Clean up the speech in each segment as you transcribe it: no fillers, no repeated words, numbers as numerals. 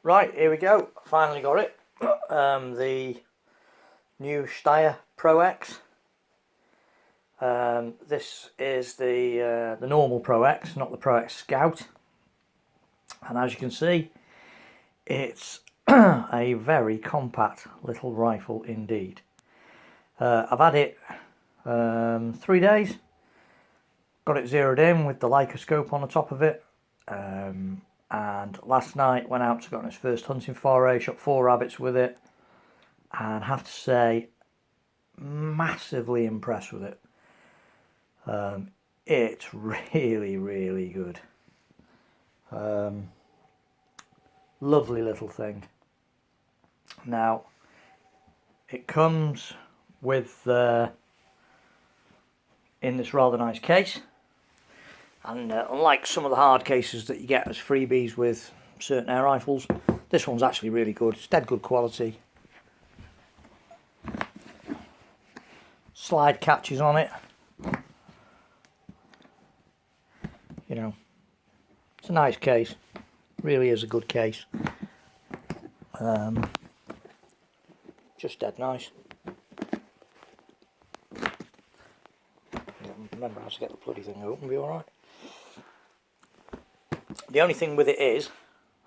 Right, here we go. Finally got it. The new Steyr Pro X. This is the normal Pro X, not the Pro X Scout. And as you can see, it's a very compact little rifle indeed. I've had it 3 days. Got it zeroed in with the Leica scope on the top of it. And last night went out to go on its first hunting foray, shot 4 rabbits with it, and have to say, massively impressed with it. It's really good. Lovely little thing. Now it comes with in this rather nice case. And unlike some of the hard cases that you get as freebies with certain air rifles, this one's actually really good. It's dead good quality. Slide catches on it. You know, it's a nice case. Really is a good case. Just dead nice. Remember how to get the bloody thing open, be alright. The only thing with it is,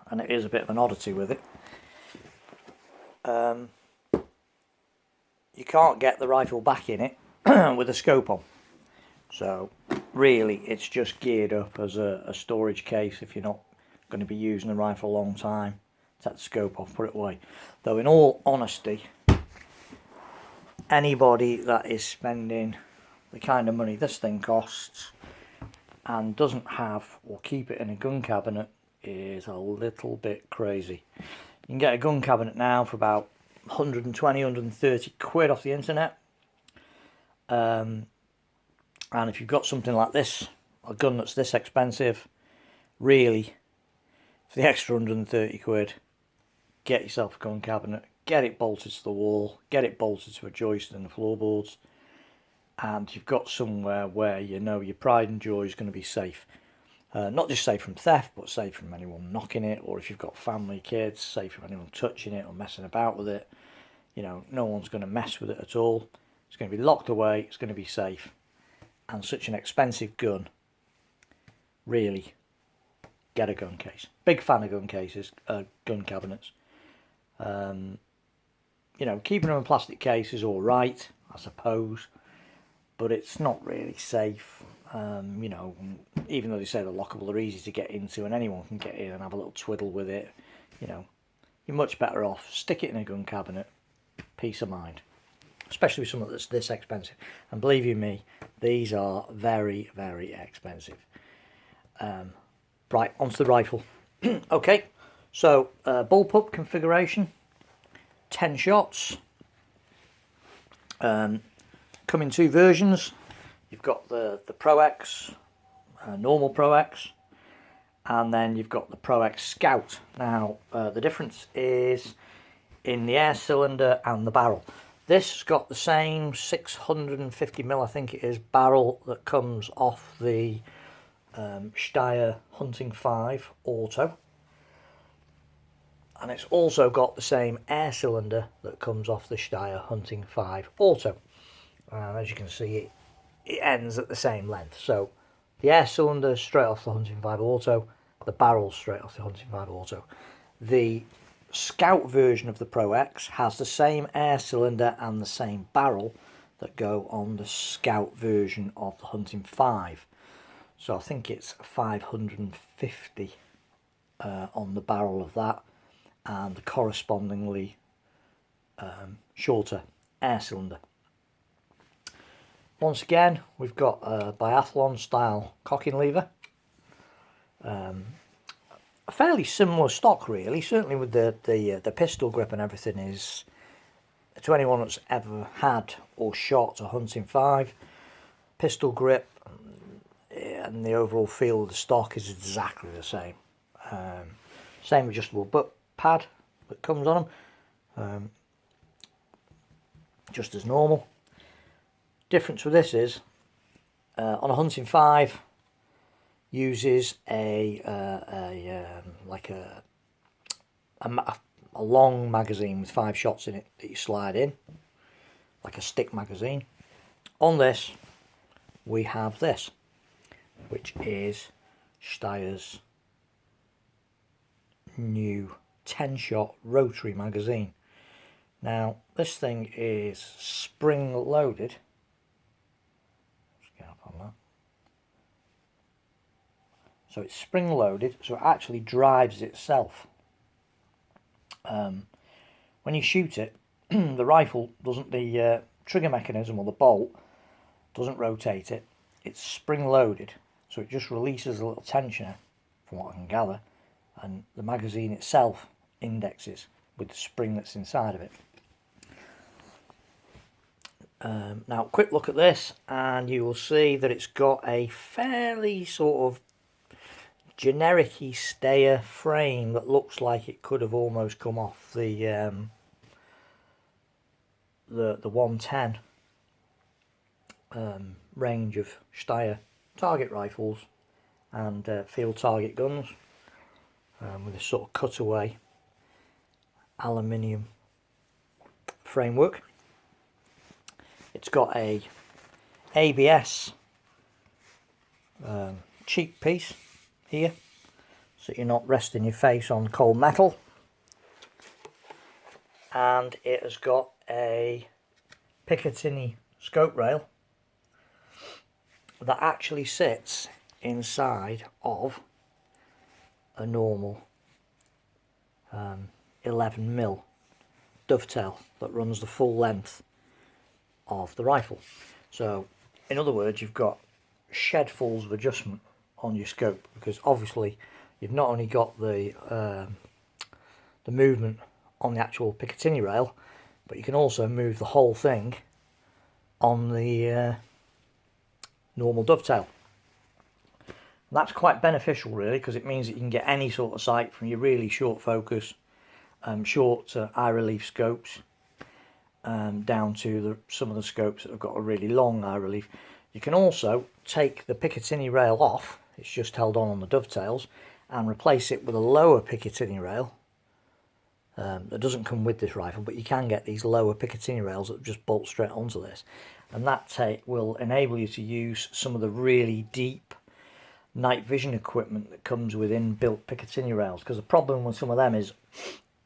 and it is a bit of an oddity with it, you can't get the rifle back in it with a scope on. So really it's just geared up as a storage case if you're not going to be using the rifle a long time. Take the scope off, put it away. Though in all honesty, anybody that is spending the kind of money this thing costs and doesn't have or keep it in a gun cabinet is a little bit crazy. You can get a gun cabinet now for about 120, 130 quid off the internet. And if you've got something like this, a gun that's this expensive, really, for the extra 130 quid, get yourself a gun cabinet, get it bolted to the wall, get it bolted to a joist in the floorboards, and you've got somewhere where you know your pride and joy is going to be safe. Not just safe from theft, but safe from anyone knocking it, or if you've got family, kids, safe from anyone touching it or messing about with it. You know, no one's going to mess with it at all. It's going to be locked away, it's going to be safe. And such an expensive gun, really, get a gun case. Big fan of gun cases, gun cabinets. You know, keeping them in a plastic case is alright, I suppose. But it's not really safe. You know, even though they say they're lockable, they're easy to get into and anyone can get in and have a little twiddle with it. You know, you're much better off stick it in a gun cabinet, peace of mind. Especially with something that's this expensive. And believe you me, these are very expensive. Right, onto the rifle. Okay, so bullpup configuration, 10 shots. Come in 2 versions. You've got the Pro X, normal Pro X, and then you've got the Pro X Scout. Now the difference is in the air cylinder and the barrel. This has got the same 650mm, I think it is, barrel that comes off the Steyr Hunting 5 Auto. And it's also got the same air cylinder that comes off the Steyr Hunting 5 Auto. And as you can see, it ends at the same length. So the air cylinder straight off the Hunting 5 Auto, the barrel straight off the Hunting 5 Auto. The Scout version of the Pro X has the same air cylinder and the same barrel that go on the Scout version of the Hunting 5. So I think it's 550 on the barrel of that, and the correspondingly shorter air cylinder. Once again, we've got a biathlon style cocking lever. A fairly similar stock really, certainly with the pistol grip and everything is, to anyone that's ever had or shot a Hunting 5, pistol grip and the overall feel of the stock is exactly the same. Same adjustable butt pad that comes on them, just as normal. Difference with this is, on a Hunting 5, uses like a a long magazine with 5 shots in it that you slide in, like a stick magazine. On this, we have this, which is Steyr's new 10-shot rotary magazine. Now, this thing is spring loaded. Let's get up on that. So it's spring loaded, so it actually drives itself. When you shoot it, the rifle doesn't, the trigger mechanism or the bolt doesn't rotate it. It's spring loaded, so it just releases a little tensioner, from what I can gather, and the magazine itself indexes with the spring that's inside of it. Now, quick look at this, and you will see that it's got a fairly sort of generic-y Steyr frame that looks like it could have almost come off the 110 range of Steyr target rifles and field target guns, with a sort of cutaway aluminium framework. It's got a ABS cheek piece here, so you're not resting your face on cold metal, and it has got a Picatinny scope rail that actually sits inside of a normal 11mm dovetail that runs the full length of the rifle. So in other words, you've got shed-fulls of adjustment on your scope, because obviously you've not only got the movement on the actual Picatinny rail, but you can also move the whole thing on the normal dovetail. And that's quite beneficial, really, because it means that you can get any sort of sight from your really short focus, short eye relief scopes, down to some of the scopes that have got a really long eye relief. You can also take the Picatinny rail off, it's just held on the dovetails, and replace it with a lower Picatinny rail that doesn't come with this rifle, but you can get these lower Picatinny rails that just bolt straight onto this, and that will enable you to use some of the really deep night vision equipment that comes with inbuilt Picatinny rails, because the problem with some of them is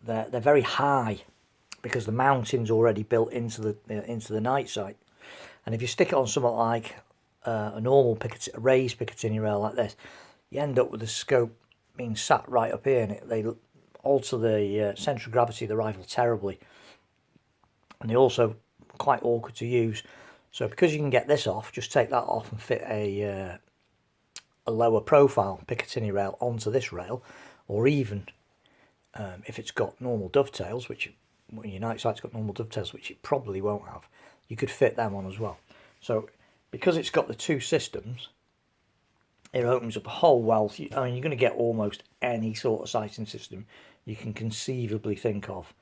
they're very high, because the mounting's already built into the night sight. And if you stick it on something like a normal raised Picatinny rail like this, you end up with the scope being sat right up here, and they alter the centre of gravity of the rifle terribly, and they're also quite awkward to use. So because you can get this off, just take that off and fit a lower profile Picatinny rail onto this rail, or even if it's got normal dovetails, which when your night sight's got normal dovetails, which it probably won't have, you could fit them on as well. So because it's got the two systems, it opens up a whole wealth. I mean, you're going to get almost any sort of sighting system you can conceivably think of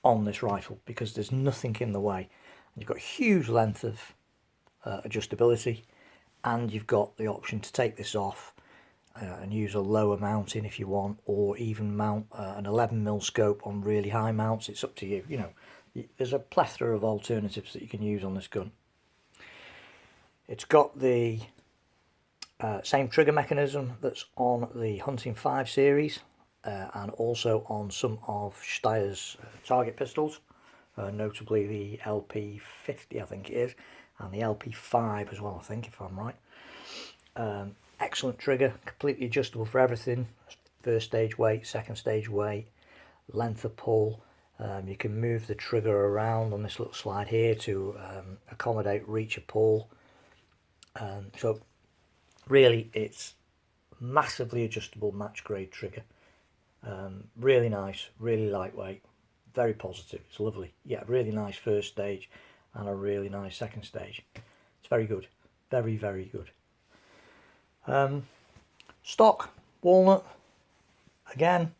on this rifle, because there's nothing in the way. And you've got a huge length of adjustability, and you've got the option to take this off and use a lower mounting if you want, or even mount an 11mm scope on really high mounts. It's up to you. You know, there's a plethora of alternatives that you can use on this gun. It's got the same trigger mechanism that's on the Hunting 5 series, and also on some of Steyr's target pistols, notably the LP50, I think it is, and the LP5 as well, I think, if I'm right. Excellent trigger, completely adjustable for everything. First stage weight, second stage weight, length of pull. You can move the trigger around on this little slide here to accommodate reach of pull. So really it's massively adjustable match grade trigger. Really nice, really lightweight, very positive. It's lovely. Yeah, really nice first stage and a really nice second stage. It's very good, very, very good. Stock walnut, again,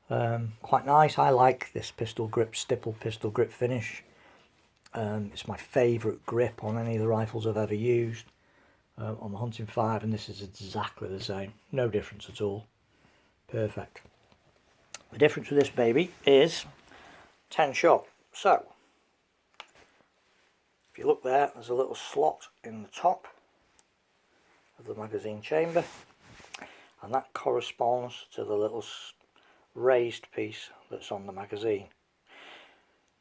quite nice. I like this pistol grip, stipple pistol grip finish. It's my favourite grip on any of the rifles I've ever used, on the Hunting 5, and this is exactly the same. No difference at all. Perfect. The difference with this baby is 10 shot. So, if you look there, there's a little slot in the top of the magazine chamber, and that corresponds to the little raised piece that's on the magazine.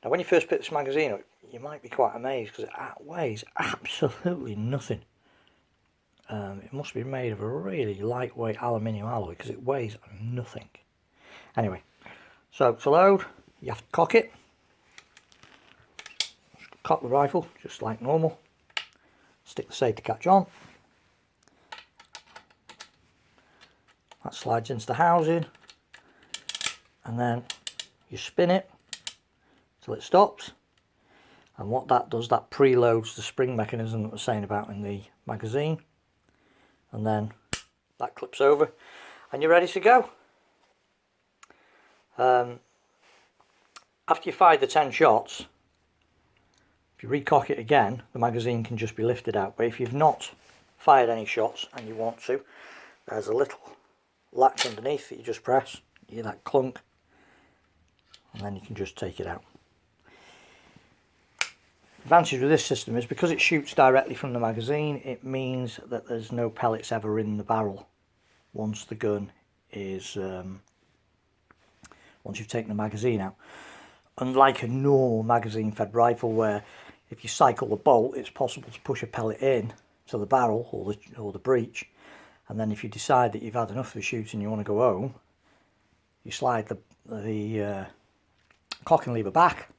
Now when you first pick this magazine up, you might be quite amazed because it weighs absolutely nothing. It must be made of a really lightweight aluminium alloy because it weighs nothing. Anyway, so to load, you have to cock it. Cock the rifle just like normal. Stick the safety catch on. That slides into the housing, and then you spin it till it stops. And what that does, that preloads the spring mechanism that I was saying about in the magazine, and then that clips over and you're ready to go. After you fired the 10 shots, if you recock it again, the magazine can just be lifted out. But if you've not fired any shots and you want to, there's a little latch underneath that you just press. You hear that clunk, and then you can just take it out. The advantage with this system is because it shoots directly from the magazine, it means that there's no pellets ever in the barrel once the gun is once you've taken the magazine out. Unlike a normal magazine fed rifle where if you cycle the bolt, it's possible to push a pellet in to the barrel or the breech, and then if you decide that you've had enough of the shooting and you want to go home, you slide the cocking lever back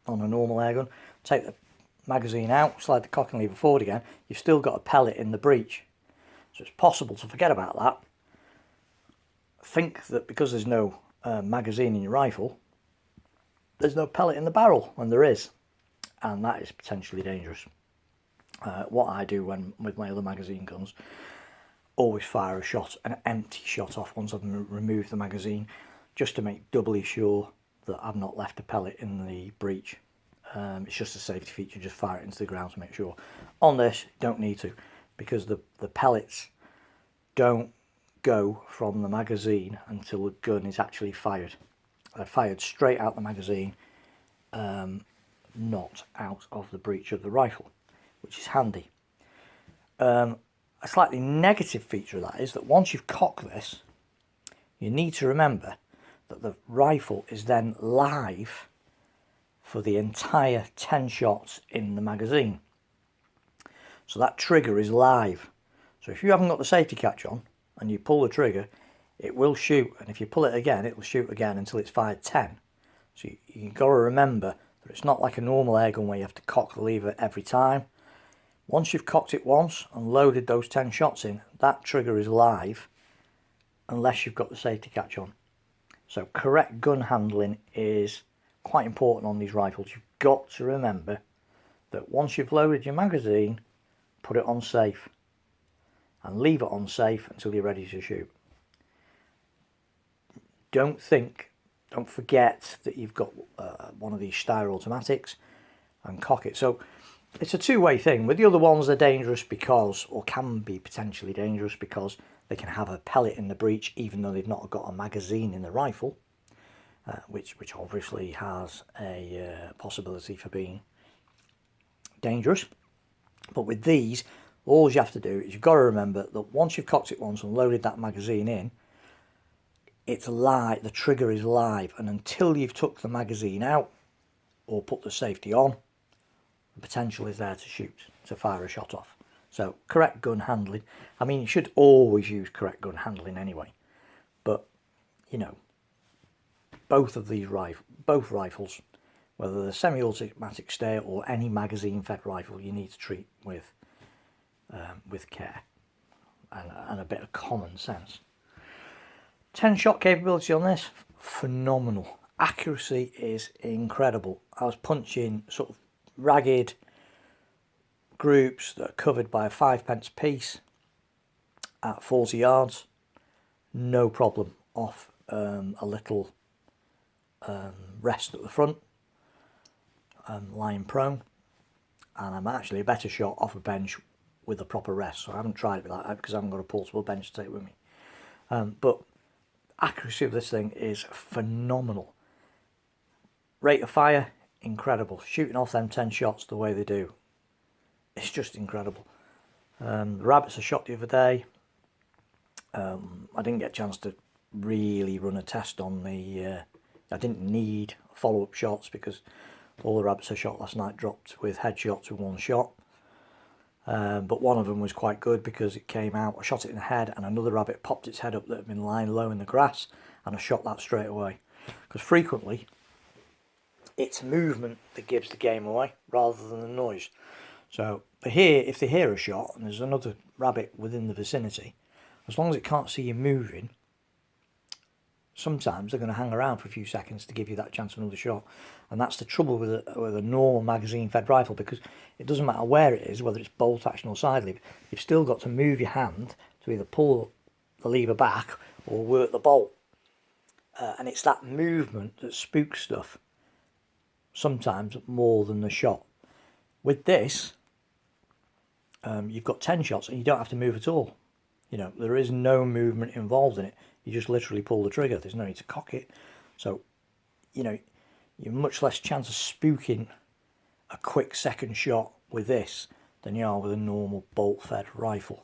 on a normal airgun, take the magazine out, slide the cocking lever forward again, you've still got a pellet in the breech. So it's possible to forget about that. Think that because there's no magazine in your rifle, there's no pellet in the barrel when there is, and that is potentially dangerous. What I do with my other magazine guns, always fire a shot, an empty shot off once I've removed the magazine, just to make doubly sure that I've not left a pellet in the breech. It's just a safety feature, just fire it into the ground to make sure. On this, you don't need to, because the pellets don't go from the magazine until the gun is actually fired. They're fired straight out the magazine, not out of the breech of the rifle, which is handy. A slightly negative feature of that is that once you've cocked this, you need to remember that the rifle is then live for the entire 10 shots in the magazine. So that trigger is live. So if you haven't got the safety catch on and you pull the trigger, it will shoot, and if you pull it again, it will shoot again until it's fired 10. So you've got to remember that it's not like a normal airgun where you have to cock the lever every time. Once you've cocked it once and loaded those 10 shots in, that trigger is live unless you've got the safety catch on. So correct gun handling is quite important on these rifles. You've got to remember that once you've loaded your magazine, put it on safe and leave it on safe until you're ready to shoot. Don't forget that you've got one of these Steyr automatics and cock it. So it's a two-way thing. With the other ones, they're dangerous because, or can be potentially dangerous because they can have a pellet in the breech even though they've not got a magazine in the rifle, which obviously has a possibility for being dangerous. But with these, all you have to do is you've got to remember that once you've cocked it once and loaded that magazine in, it's live, the trigger is live, and until you've took the magazine out or put the safety on, the potential is there to shoot, to fire a shot off. So correct gun handling. I mean, you should always use correct gun handling anyway, but you know, both rifles, whether they're semi-automatic Steyr or any magazine-fed rifle, you need to treat with care and a bit of common sense. 10 shot capability on this, phenomenal. Accuracy is incredible. I was punching sort of ragged groups that are covered by a 5p piece at 40 yards, no problem, off a little rest at the front, lying prone, and I'm actually a better shot off a bench with a proper rest. So I haven't tried it like that because I haven't got a portable bench to take with me. But accuracy of this thing is phenomenal. Rate of fire, incredible. Shooting off them 10 shots the way they do, it's just incredible. The rabbits I shot the other day, I didn't get a chance to really run a test on the... I didn't need follow-up shots because all the rabbits I shot last night dropped with headshots with one shot. But one of them was quite good because it came out, I shot it in the head, and another rabbit popped its head up that had been lying low in the grass, and I shot that straight away. Because frequently, it's movement that gives the game away rather than the noise. So if they hear a shot and there's another rabbit within the vicinity, as long as it can't see you moving, sometimes they're going to hang around for a few seconds to give you that chance of another shot. And that's the trouble with a normal magazine-fed rifle, because it doesn't matter where it is, whether it's bolt action or side lever, you've still got to move your hand to either pull the lever back or work the bolt. And it's that movement that spooks stuff, sometimes more than the shot. With this, you've got 10 shots and you don't have to move at all. You know, there is no movement involved in it. You just literally pull the trigger. There's no need to cock it. So, you know, you're much less chance of spooking a quick second shot with this than you are with a normal bolt-fed rifle.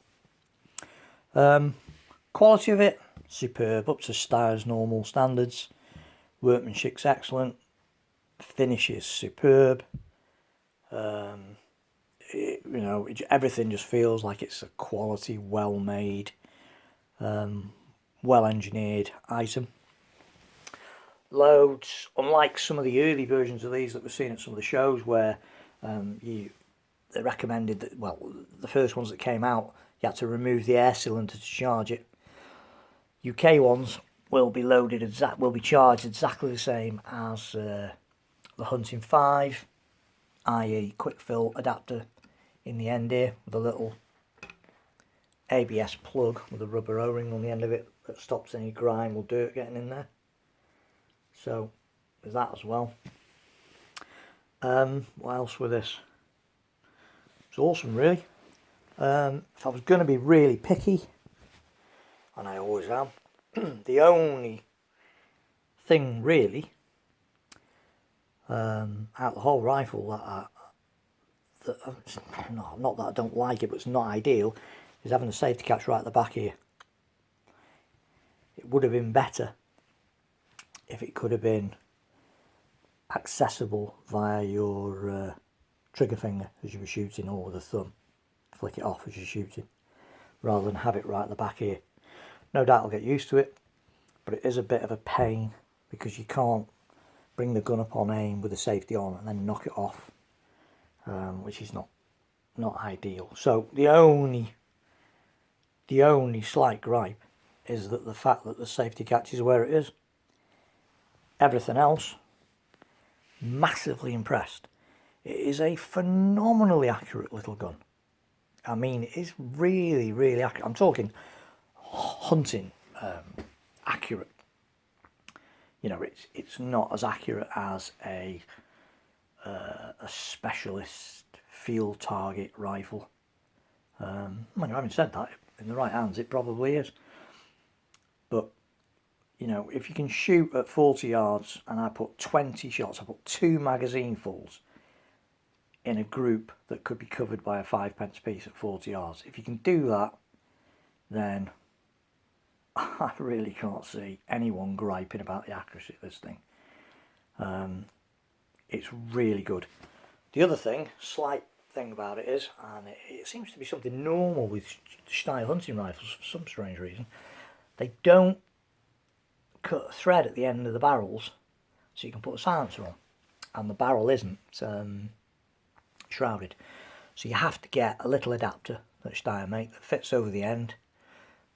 Quality of it, superb, up to Steyr's normal standards. Workmanship's excellent. Finish is superb. Everything just feels like it's a quality, well-made, well-engineered item. Loads, unlike some of the early versions of these that we've seen at some of the shows where they recommended that, well, the first ones that came out, you had to remove the air cylinder to charge it. UK ones will be charged exactly the same as the Hunting 5, i.e. quick fill adapter in the end here with a little ABS plug with a rubber O-ring on the end of it that stops any grime or dirt getting in there. So there's that as well. What else with this? It's awesome, really. If I was going to be really picky, and I always am, the only thing really out of the whole rifle not that I don't like it, but it's not ideal, is having a safety catch right at the back here. It would have been better if it could have been accessible via your trigger finger as you were shooting, or with a thumb. Flick it off as you're shooting, rather than have it right at the back here. No doubt I'll get used to it, but it is a bit of a pain because you can't bring the gun up on aim with the safety on and then knock it off, which is not ideal. So the only slight gripe is that the fact that the safety catch is where it is. Everything else, massively impressed. It is a phenomenally accurate little gun. I mean, it is really, really accurate. I'm talking hunting accurate. You know, it's not as accurate as a specialist field target rifle. Having said that, in the right hands it probably is. But, you know, if you can shoot at 40 yards, and I put 20 shots, I put 2 magazine fulls in a group that could be covered by a 5p piece at 40 yards. If you can do that, then I really can't see anyone griping about the accuracy of this thing. It's really good. The other slight thing about it is, and it seems to be something normal with Steyr hunting rifles for some strange reason, they don't cut a thread at the end of the barrels so you can put a silencer on, and the barrel isn't shrouded, so you have to get a little adapter that Steyr make that fits over the end,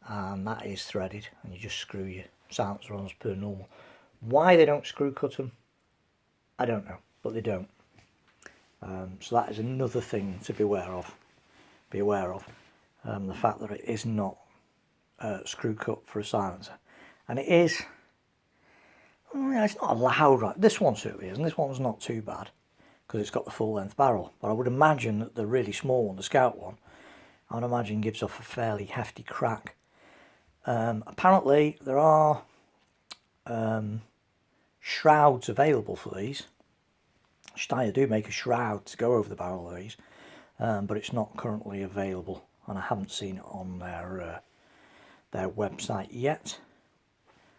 and that is threaded, and you just screw your silencer on as per normal. Why they don't screw cut them, I don't know, but they don't. So that is another thing to be aware of. The fact that it is not screw cut for a silencer, and it is. It's not a loud rifle. This one certainly is, and this one's not too bad because it's got the full length barrel. But I would imagine that the really small one, the Scout one, I would imagine gives off a fairly hefty crack. Apparently there are shrouds available for these. Steyr do make a shroud to go over the barrel of these, but it's not currently available, and I haven't seen it on their website yet.